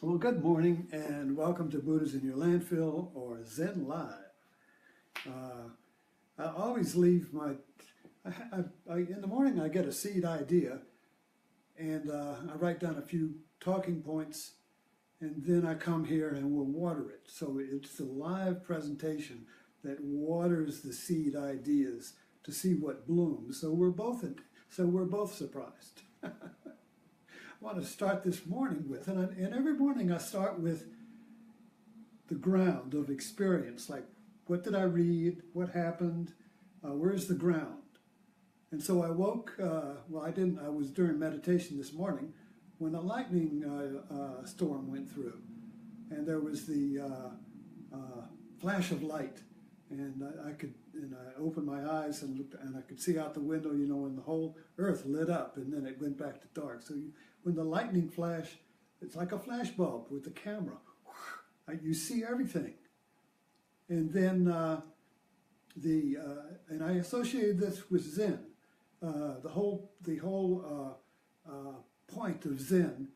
Well, good morning and welcome to Buddha's in Your Landfill or Zen Live. I always leave in the morning I get a seed idea and I write down a few talking points and then I come here and we'll water it. So it's the live presentation that waters the seed ideas to see what blooms. So we're both surprised. I want to start this morning with, and every morning I start with the ground of experience, like what did I read, what happened, where's the ground? And so I woke, I was during meditation this morning when a lightning storm went through, and there was the flash of light, and I opened my eyes and looked, and I could see out the window, and the whole earth lit up, and then it went back to dark. So when the lightning flash, it's like a flash bulb with the camera. You see everything. And then and I associated this with Zen. The whole point of Zen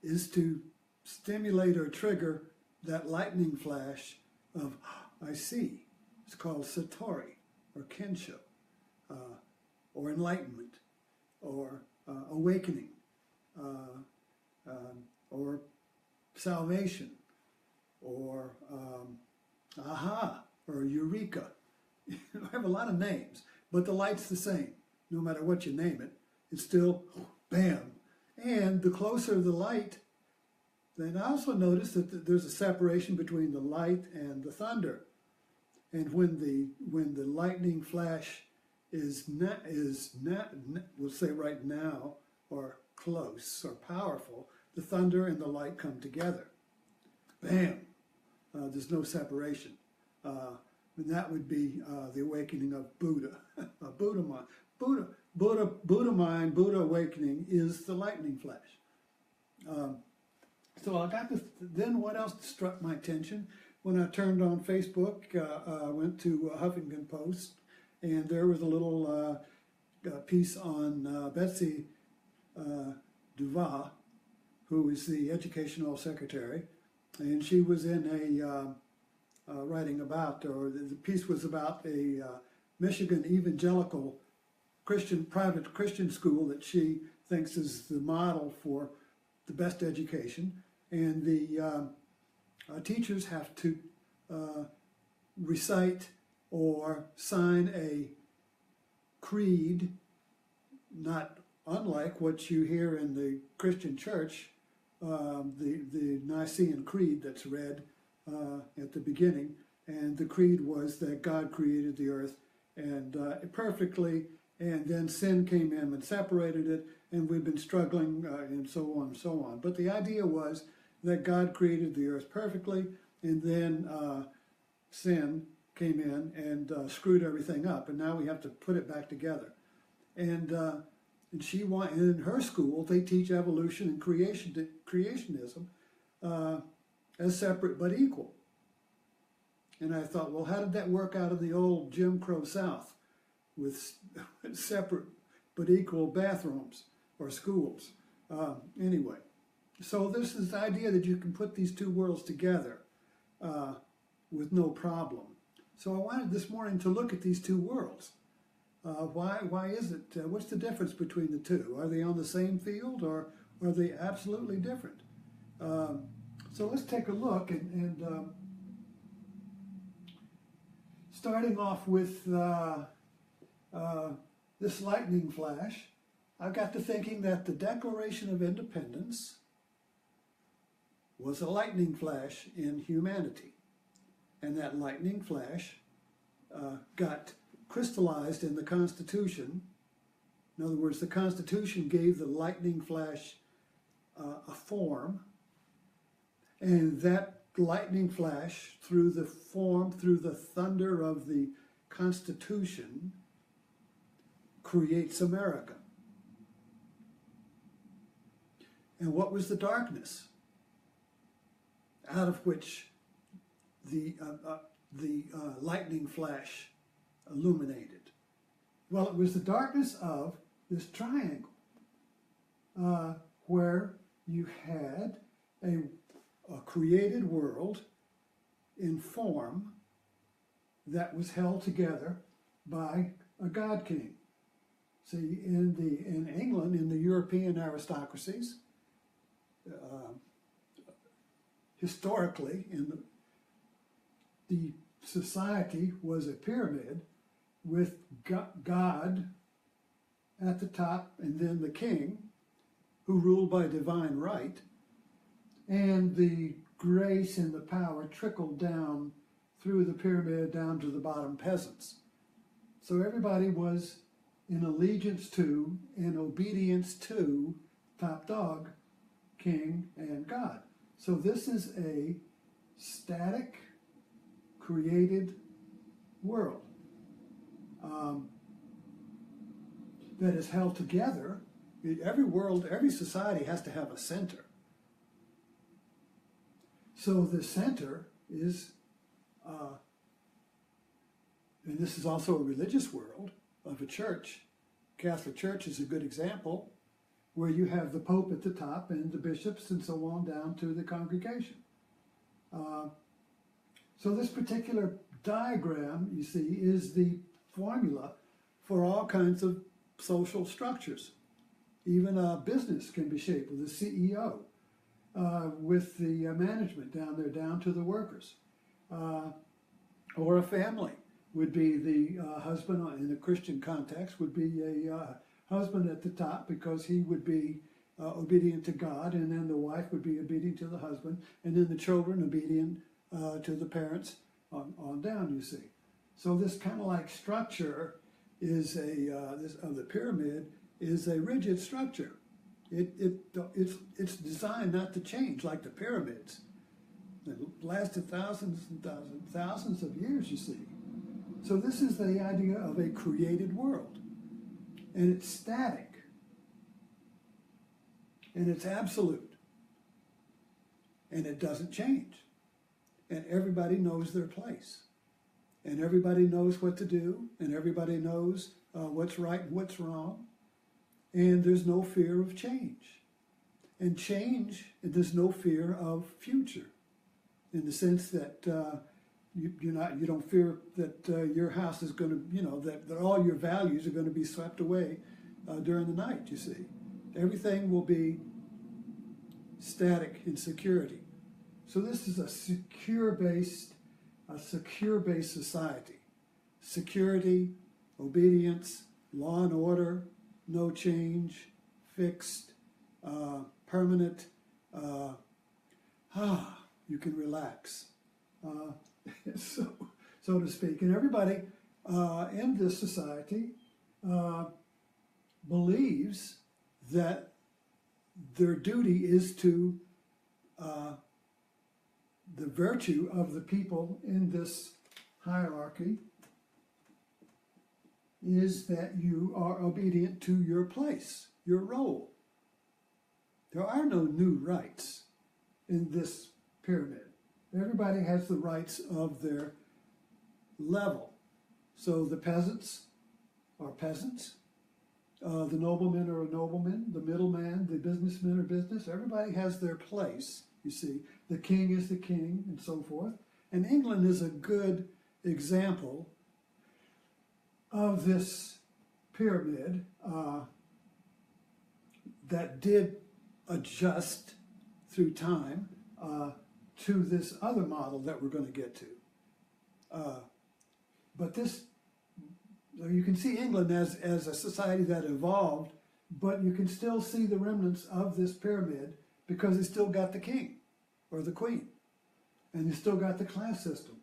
is to stimulate or trigger that lightning flash of I see. It's called satori or kensho, or enlightenment, or awakening, or salvation, or aha, or eureka. I have a lot of names, but the light's the same. No matter what you name it, it's still bam. And the closer the light, then I also noticed that there's a separation between the light and the thunder. And when the lightning flash is we'll say right now, or close or powerful, the thunder and the light come together. Bam! There's no separation. And that would be the awakening of Buddha. Buddha mind, Buddha awakening is the lightning flash. So I got this. Then what else struck my attention? When I turned on Facebook, I went to Huffington Post, and there was a little piece on Betsy DeVos, who is the educational secretary, and she was in a writing about, or the piece was about a Michigan evangelical private Christian school that she thinks is the model for the best education, and the teachers have to recite or sign a creed, not unlike what you hear in the Christian church, the Nicene Creed that's read at the beginning. And the creed was that God created the earth and perfectly, and then sin came in and separated it, and we've been struggling and so on and so on. But the idea was that God created the earth perfectly, and then sin came in and screwed everything up, and now we have to put it back together. And in her school, they teach evolution and creationism as separate but equal. And I thought, well, how did that work out in the old Jim Crow South with separate but equal bathrooms or schools? Anyway. So this is the idea that you can put these two worlds together with no problem. So I wanted this morning to look at these two worlds. Why is it? What's the difference between the two? Are they on the same field, or are they absolutely different? So let's take a look, and starting off with this lightning flash, I got to thinking that the Declaration of Independence was a lightning flash in humanity. And that lightning flash got crystallized in the Constitution. In other words, the Constitution gave the lightning flash a form, and that lightning flash, through the thunder of the Constitution, creates America. And what was the darkness out of which the lightning flash illuminated? Well, it was the darkness of this triangle, where you had a created world in form that was held together by a God King. See, in England, in the European aristocracies, historically, the society was a pyramid with God at the top, and then the king, who ruled by divine right, and the grace and the power trickled down through the pyramid down to the bottom peasants. So everybody was in allegiance to and obedience to top dog, king, and God. So this is a static, created world that is held together. Every world, every society has to have a center. So the center is, and this is also a religious world of a church. Catholic Church is a good example, where you have the Pope at the top and the bishops and so on down to the congregation. So this particular diagram, you see, is the formula for all kinds of social structures. Even a business can be shaped with a CEO, with the management down there, down to the workers. Or a family would be the husband, in a Christian context, would be a husband at the top, because he would be obedient to God, and then the wife would be obedient to the husband, and then the children obedient to the parents on down, you see. So this kind of like structure is this of the pyramid is a rigid structure. It's designed not to change like the pyramids. It lasted thousands and thousands of years, you see. So this is the idea of a created world. And it's static. And it's absolute. And it doesn't change. And everybody knows their place. And everybody knows what to do. And everybody knows what's right and what's wrong. And there's no fear of change. And change, there's no fear of future. In the sense that you don't fear that your house is going to, that all your values are going to be swept away during the night, you see. Everything will be static in security. So this is a secure-based society. Security, obedience, law and order, no change, fixed, permanent, you can relax, so to speak. And everybody in this society believes that their duty is to the virtue of the people in this hierarchy is that you are obedient to your place, your role. There are no new rights in this pyramid. Everybody has the rights of their level. So the peasants are peasants. The noblemen are noblemen. The middleman, the businessmen are business. Everybody has their place, you see. The king is the king, and so forth. And England is a good example of this pyramid that did adjust through time to this other model that we're going to get to. But this, you can see England as a society that evolved, but you can still see the remnants of this pyramid because it's still got the king or the queen, and you still got the class system,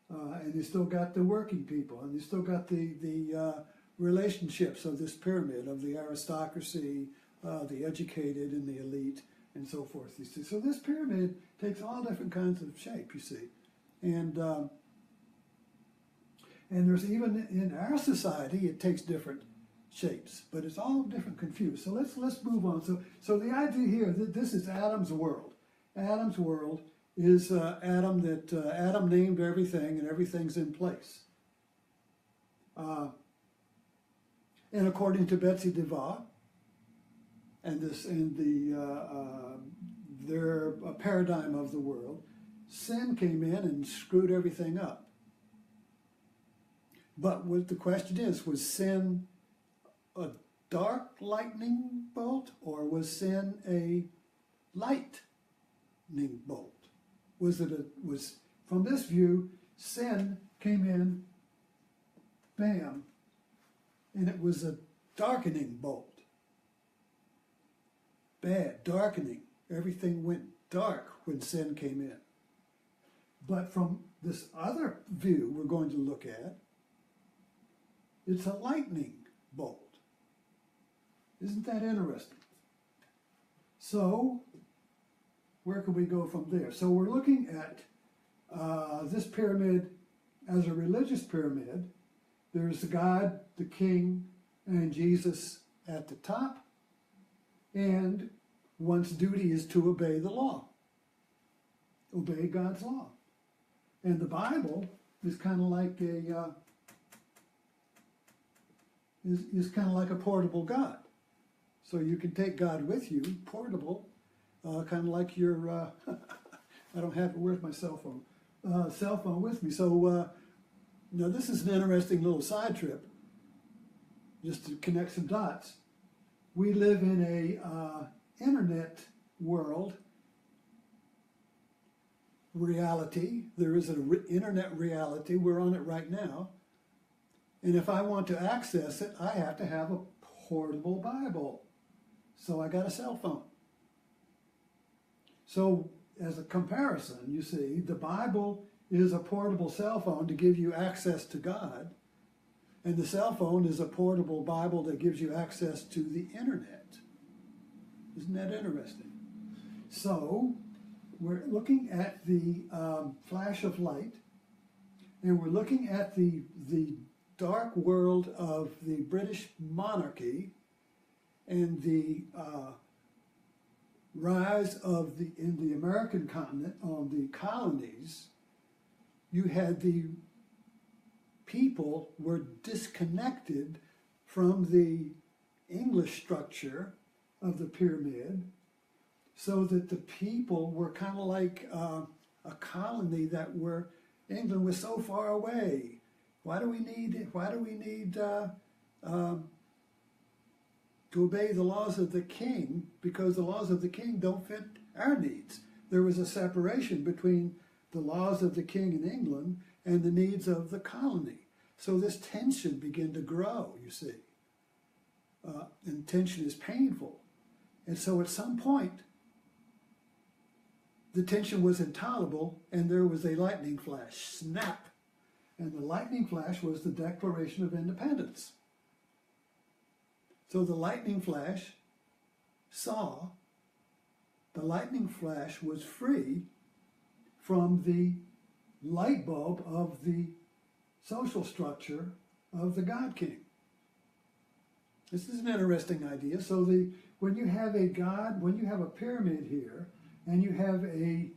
and you still got the working people, and you still got the relationships of this pyramid of the aristocracy, the educated and the elite, and so forth. You see, so this pyramid takes all different kinds of shape. You see, and there's even in our society it takes different shapes, but it's all different, confused. So let's move on. So the idea here that this is Adam's world. Adam's world is Adam named everything, and everything's in place. And according to Betsy DeVos, and their paradigm of the world, sin came in and screwed everything up. But what the question is, was sin a dark lightning bolt, or was sin a lightning bolt? Was from this view, sin came in, bam, and it was a darkening bolt. Bad, darkening. Everything went dark when sin came in. But from this other view we're going to look at, it's a lightning bolt. Isn't that interesting? So, where can we go from there? So we're looking at this pyramid as a religious pyramid. There's the God, the King, and Jesus at the top. And one's duty is to obey the law. Obey God's law. And the Bible is kind of like a portable God. So you can take God with you, portable, kind of like your, I don't have it with my cell phone with me. So now this is an interesting little side trip, just to connect some dots. We live in a internet world reality. There is an internet reality. We're on it right now. And if I want to access it, I have to have a portable Bible. So I got a cell phone. So as a comparison, you see, the Bible is a portable cell phone to give you access to God. And the cell phone is a portable Bible that gives you access to the internet. Isn't that interesting? So we're looking at the flash of light, and we're looking at the dark world of the British monarchy and the rise of in the American continent, on the colonies. You had the people were disconnected from the English structure of the pyramid, so that the people were kind of like a colony that were, England was so far away. Why do we need to obey the laws of the king? Because the laws of the king don't fit our needs. There was a separation between the laws of the king in England and the needs of the colony. So this tension began to grow, you see. And tension is painful. And so at some point, the tension was intolerable, and there was a lightning flash, snap. And the lightning flash was the Declaration of Independence. So the lightning flash was free from the light bulb of the social structure of the God King. This is an interesting idea. So when you have a God, when you have a pyramid here, and you have a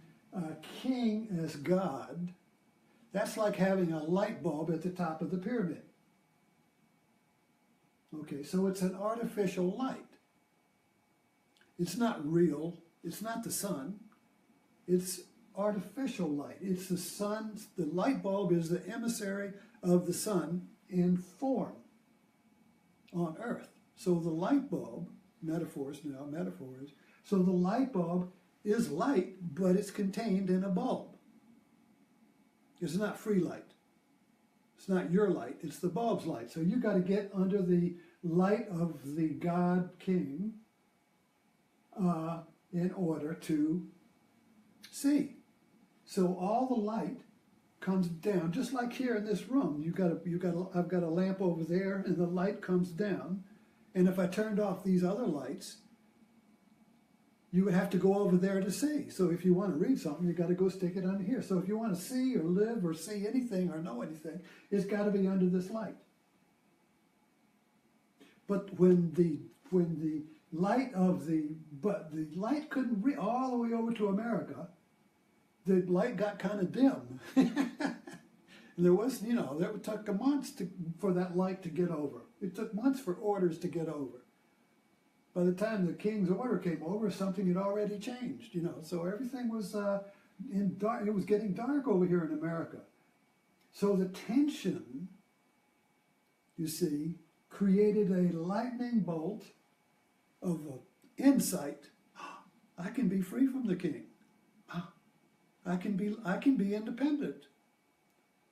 king as God, that's like having a light bulb at the top of the pyramid. Okay, so it's an artificial light. It's not real. It's not the sun. It's artificial light. It's the sun. The light bulb is the emissary of the sun in form on Earth. So the light bulb, metaphors, so the light bulb is light, but it's contained in a bulb. It's not free light. It's not your light, it's the bulb's light. So you've got to get under the light of the God King in order to see. So all the light comes down, just like here in this room. I've got a lamp over there, and the light comes down. And if I turned off these other lights, you would have to go over there to see. So if you want to read something, you've got to go stick it under here. So if you want to see or live or see anything or know anything, it's got to be under this light. But when the light light couldn't reach all the way over to America, the light got kind of dim. There was, it took months for that light to get over. It took months for orders to get over. by the time the king's order came over, something had already changed, you know. So everything was in dark. It was getting dark over here in America. So the tension, you see, created a lightning bolt of insight. I can be free from the king. I can be independent.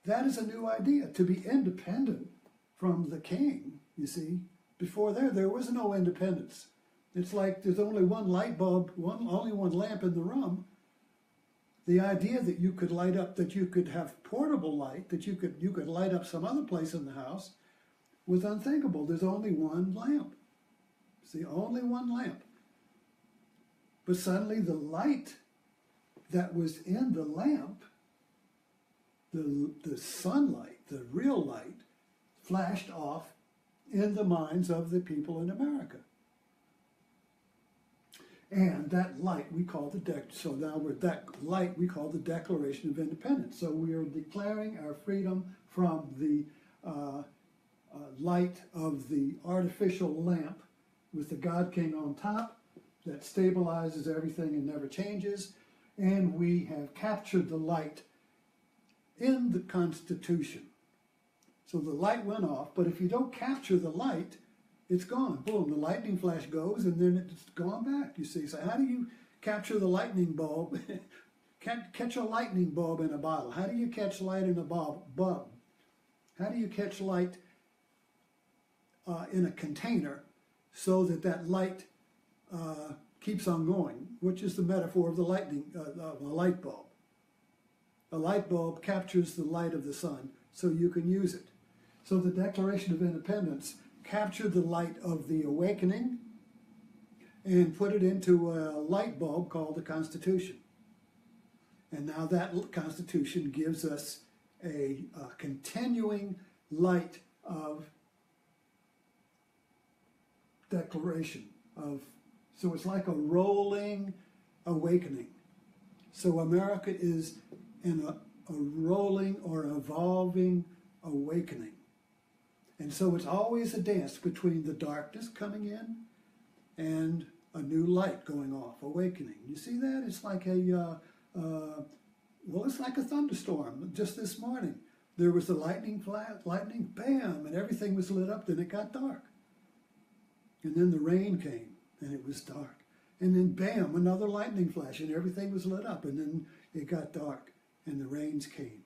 That is a new idea, to be independent from the king, you see. Before there was no independence. It's like there's only one light bulb, only one lamp in the room. The idea that you could light up, that you could have portable light, that you could light up some other place in the house was unthinkable. There's only one lamp. See, only one lamp. But suddenly the light that was in the lamp, the sunlight, the real light, flashed off in the minds of the people in America. And that light we call so now that light we call the Declaration of Independence. So we are declaring our freedom from the light of the artificial lamp with the God King on top that stabilizes everything and never changes. And we have captured the light in the Constitution. So the light went off, but if you don't capture the light, it's gone. Boom, the lightning flash goes, and then it's gone back, you see. So how do you capture the lightning bulb? Catch a lightning bulb in a bottle. How do you catch light in a bulb? How do you catch light in a container so that that light keeps on going, which is the metaphor of the of a light bulb. A light bulb captures the light of the sun so you can use it. So the Declaration of Independence captured the light of the awakening and put it into a light bulb called the Constitution. And now that Constitution gives us a continuing light of declaration of, so it's like a rolling awakening. So America is in a rolling or evolving awakening. And so it's always a dance between the darkness coming in and a new light going off, awakening. You see that? It's like it's like a thunderstorm. Just this morning, there was the lightning, bam, and everything was lit up, then it got dark. And then the rain came, and it was dark. And then bam, another lightning flash, and everything was lit up, and then it got dark, and the rains came.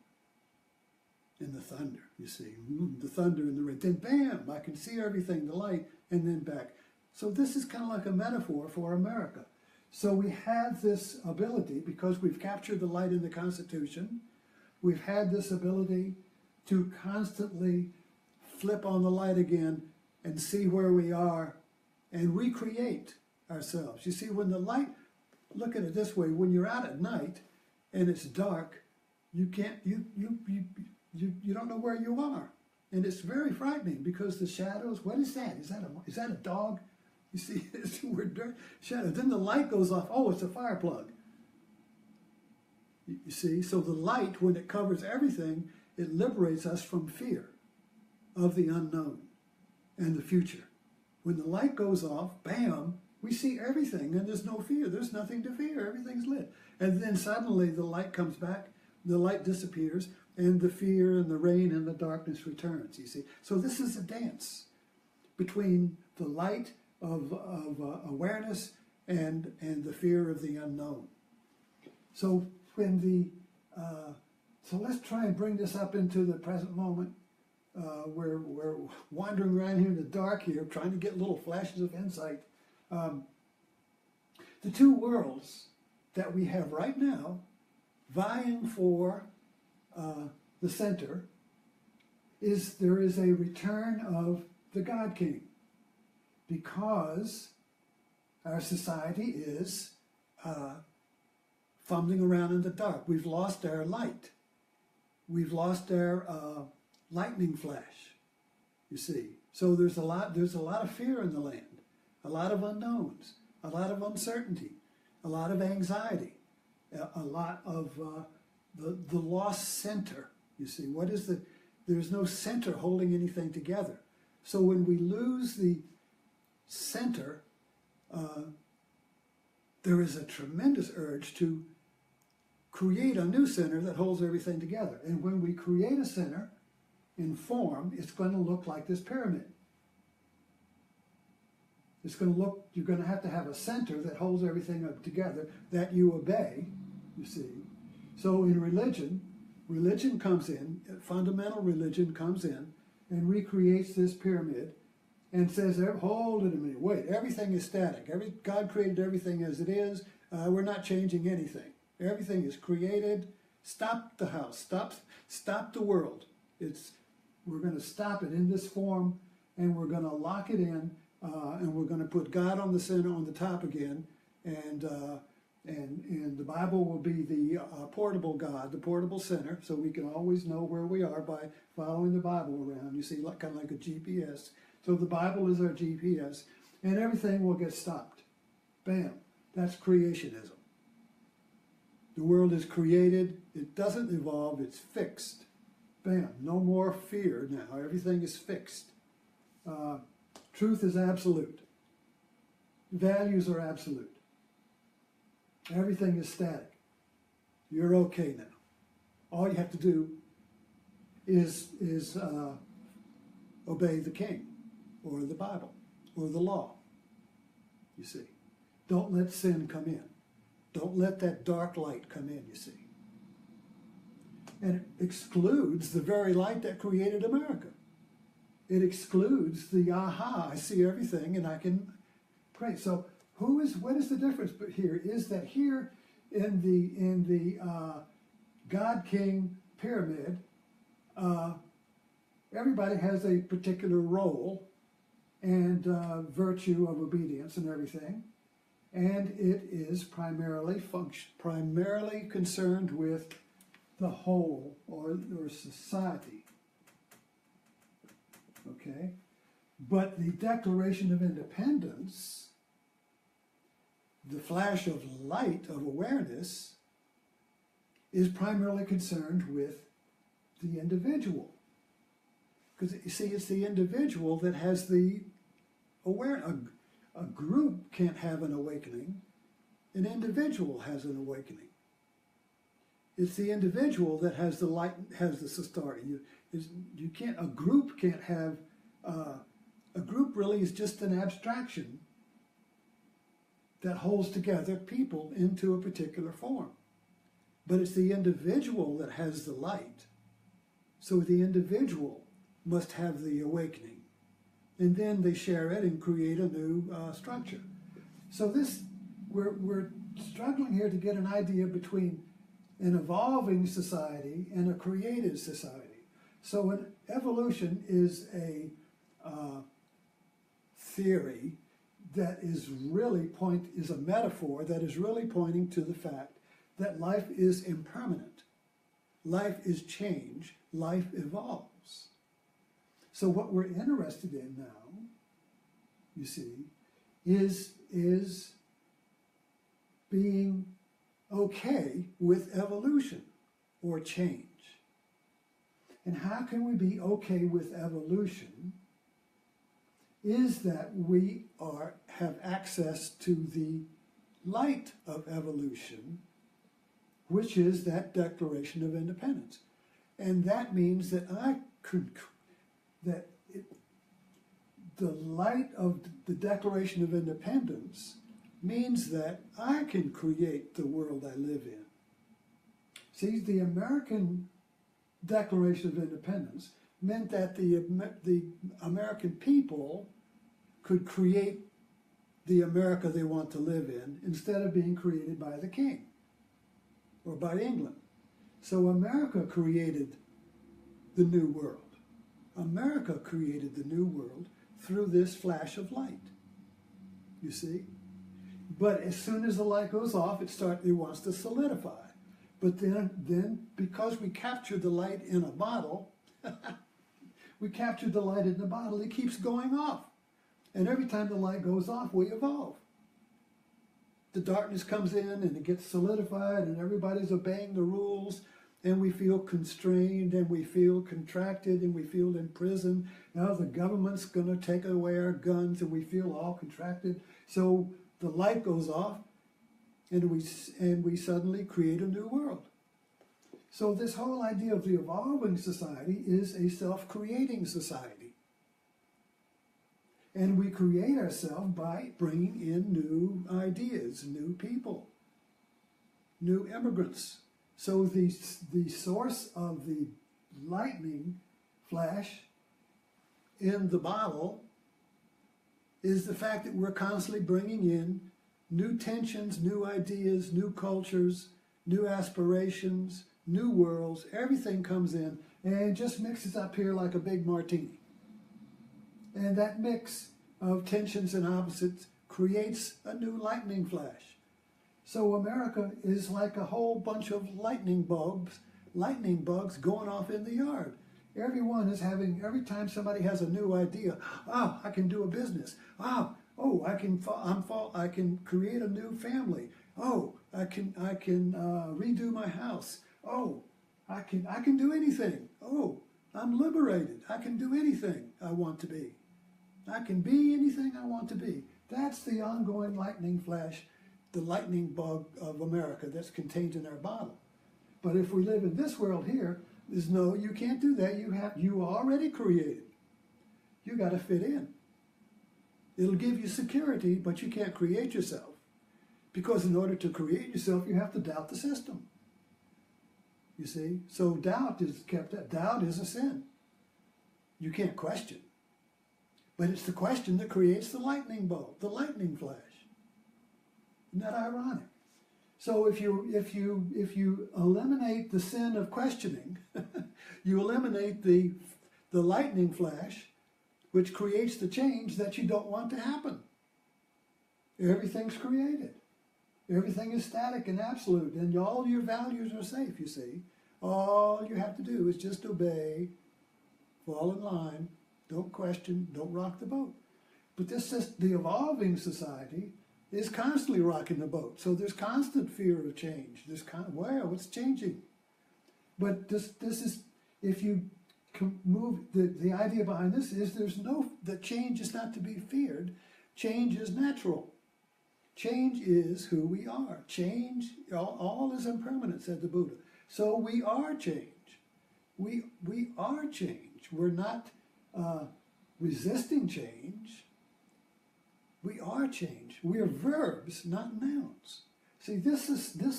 And the thunder, you see, the thunder and the rain. Then bam, I can see everything, the light, and then back. So this is kind of like a metaphor for America. So we have this ability, because we've captured the light in the Constitution, we've had this ability to constantly flip on the light again and see where we are and recreate ourselves. You see, when the light, look at it this way, when you're out at night and it's dark, you can't, you don't know where you are. And it's very frightening because the shadows, what is that? Is that a dog? You see, we're dark shadow. Then the light goes off. Oh, it's a fire plug. You see, so the light, when it covers everything, it liberates us from fear of the unknown and the future. When the light goes off, bam, we see everything and there's no fear. There's nothing to fear. Everything's lit. And then suddenly the light comes back, the light disappears, and the fear and the rain and the darkness returns, you see. So this is a dance between the light of awareness and the fear of the unknown. So so let's try and bring this up into the present moment. We're wandering around here in the dark here, trying to get little flashes of insight. The two worlds that we have right now, vying for the center, there is a return of the God King, because our society is fumbling around in the dark. We've lost our light. We've lost our lightning flash, you see. So there's a lot of fear in the land, a lot of unknowns, a lot of uncertainty, a lot of anxiety, a lot of the lost center, you see. There's no center holding anything together. So when we lose the center, there is a tremendous urge to create a new center that holds everything together. And when we create a center in form, it's going to look like this pyramid. It's going to look, you're going to have a center that holds everything up together that you obey, you see. So in religion, religion comes in, fundamental religion comes in and recreates this pyramid and says, hold it a minute, wait, everything is static. God created everything as it is. We're not changing anything. Everything is created. Stop the house. Stop the world. We're going to stop it in this form, and we're going to lock it in, and we're going to put God on the center, on the top again, and the Bible will be the portable God, the portable center, so we can always know where we are by following the Bible around. You see, kind of like a GPS. So the Bible is our GPS, and everything will get stopped. Bam. That's creationism. The world is created. It doesn't evolve. It's fixed. Bam. No more fear now. Everything is fixed. Truth is absolute. Values are absolute. Everything is static. You're okay now. All you have to do is obey the king or the Bible or the law. You see. Don't let sin come in. Don't let that dark light come in, you see. And it excludes the very light that created America. It excludes the aha, I see everything and I can pray. So what is the difference here? Is that here in the God-King pyramid, everybody has a particular role and virtue of obedience and everything. And it is primarily concerned with the whole or society. Okay? But the Declaration of Independence, the flash of light of awareness, is primarily concerned with the individual. Because you see, it's the individual that has the awareness. A group can't have an awakening. An individual has an awakening. It's the individual that has the light, has the authority. A group can't have, a group really is just an abstraction that holds together people into a particular form. But it's the individual that has the light. So the individual must have the awakening. And then they share it and create a new structure. So we're struggling here to get an idea between an evolving society and a created society. So an evolution is a theory that is a metaphor that is really pointing to the fact that life is impermanent. Life is change. Life evolves. So what we're interested in now, you see, is being okay with evolution or change. And how can we be okay with evolution? Is that we have access to the light of evolution, which is that Declaration of Independence. And that means that the light of the Declaration of Independence means that I can create the world I live in. See, the American Declaration of Independence meant that the American people could create the America they want to live in instead of being created by the king or by England. So America created the new world. America created the new world through this flash of light. You see? But as soon as the light goes off, it wants to solidify. But then because we captured the light in a bottle, it keeps going off. And every time the light goes off, we evolve. The darkness comes in and it gets solidified and everybody's obeying the rules and we feel constrained and we feel contracted and we feel imprisoned. Now the government's going to take away our guns and we feel all contracted. So the light goes off, and we suddenly create a new world. So this whole idea of the evolving society is a self-creating society. And we create ourselves by bringing in new ideas, new people, new immigrants. So the source of the lightning flash in the bottle is the fact that we're constantly bringing in new tensions, new ideas, new cultures, new aspirations, new worlds. Everything comes in and just mixes up here like a big martini. And that mix of tensions and opposites creates a new lightning flash. So America is like a whole bunch of lightning bugs going off in the yard. Everyone is having, every time somebody has a new idea, I can do a business. I can create a new family. I can redo my house. I can do anything. I'm liberated. I can do anything I want to be. I can be anything I want to be. That's the ongoing lightning flash, the lightning bug of America that's contained in our bottle. But if we live in this world here, there's no, you can't do that. You already created. You got to fit in. It'll give you security, but you can't create yourself. Because in order to create yourself, you have to doubt the system. You see? So doubt is a sin. You can't question. But it's the question that creates the lightning bulb, the lightning flash. Isn't that ironic? So if you eliminate the sin of questioning, you eliminate the lightning flash, which creates the change that you don't want to happen. Everything's created. Everything is static and absolute, and all your values are safe, you see. All you have to do is just obey, fall in line, don't question, don't rock the boat. But the evolving society is constantly rocking the boat. So there's constant fear of change. There's wow, it's changing. But this is, if you move, the idea behind this is that change is not to be feared. Change is natural. Change is who we are. Change, all is impermanent, said the Buddha. So we are change. We are change. We're not resisting change. We are change. We are verbs, not nouns. See, this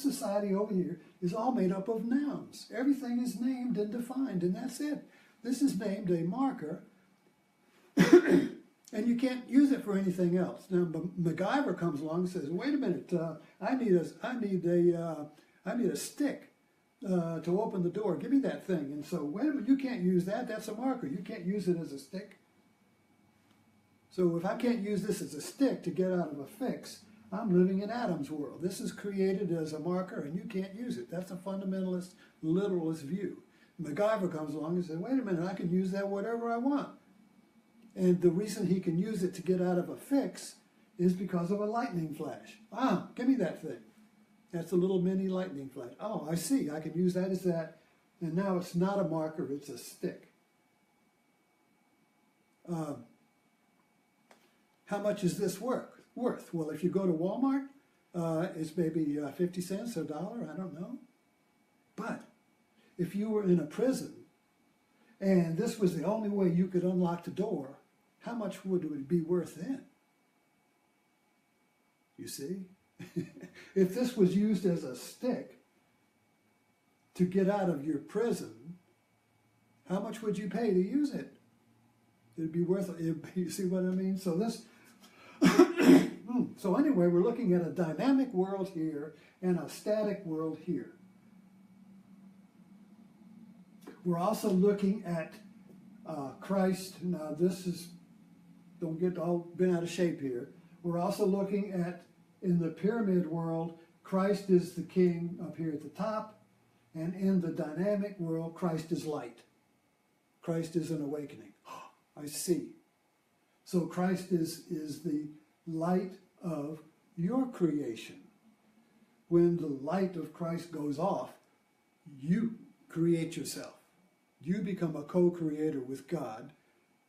society over here is all made up of nouns. Everything is named and defined, and that's it. This is named a marker, and you can't use it for anything else. Now, MacGyver comes along and says, "Wait a minute, I need a stick to open the door. Give me that thing." And so, wait a minute, you can't use that. That's a marker. You can't use it as a stick. So if I can't use this as a stick to get out of a fix, I'm living in Adam's world. This is created as a marker, and you can't use it. That's a fundamentalist, literalist view. MacGyver comes along and says, "Wait a minute, I can use that whatever I want." And the reason he can use it to get out of a fix is because of a lightning flash. Give me that thing. That's a little mini lightning flash. I see. I can use that as that. And now it's not a marker, it's a stick. How much is this worth? Well, if you go to Walmart, it's maybe 50 cents or $1, I don't know. But if you were in a prison and this was the only way you could unlock the door, how much would it be worth then? You see? If this was used as a stick to get out of your prison, how much would you pay to use it? It'd be worth it. You see what I mean? So this... So anyway, we're looking at a dynamic world here and a static world here. We're also looking at Christ. Now this is, don't get all bent out of shape here. We're also looking at, in the pyramid world, Christ is the king up here at the top, and in the dynamic world, Christ is light. Christ is an awakening. I see. So Christ is the light of your creation. When the light of Christ goes off, you create yourself. You become a co-creator with God,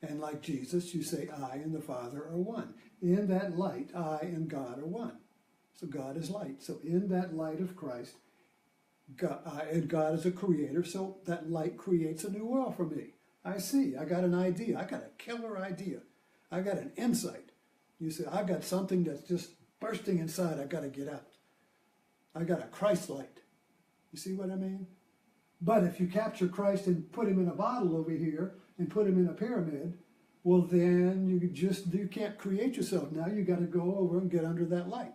And like Jesus, you say, I and the Father are one. In that light, I and God are one. So God is light. So in that light of Christ, and God is a creator, so that light creates a new world for me. I see. I got an idea. I got a killer idea. I got an insight. You say, I got something that's just bursting inside. I got to get out. I got a Christ light. You see what I mean? But if you capture Christ and put him in a bottle over here and put him in a pyramid, well, then you can't create yourself. Now you got to go over and get under that light.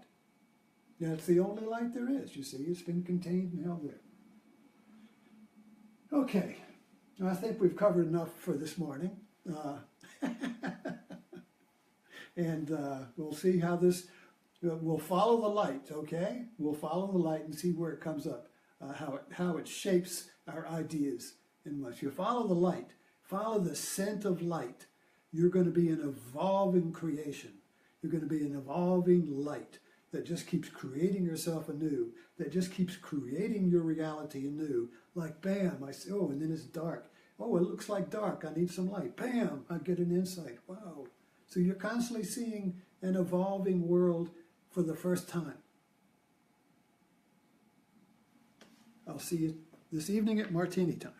That's the only light there is, you see. It's been contained and held there. Okay, I think we've covered enough for this morning. And we'll see how this, we'll follow the light, okay? We'll follow the light and see where it comes up, how it shapes our ideas in much. You follow the light, follow the scent of light. You're going to be an evolving creation. You're going to be an evolving light that just keeps creating yourself anew, that just keeps creating your reality anew. Like, bam, I say, oh, and then it's dark. Oh, it looks like dark. I need some light. Bam, I get an insight. Wow. So you're constantly seeing an evolving world for the first time. I'll see you this evening at Martini time.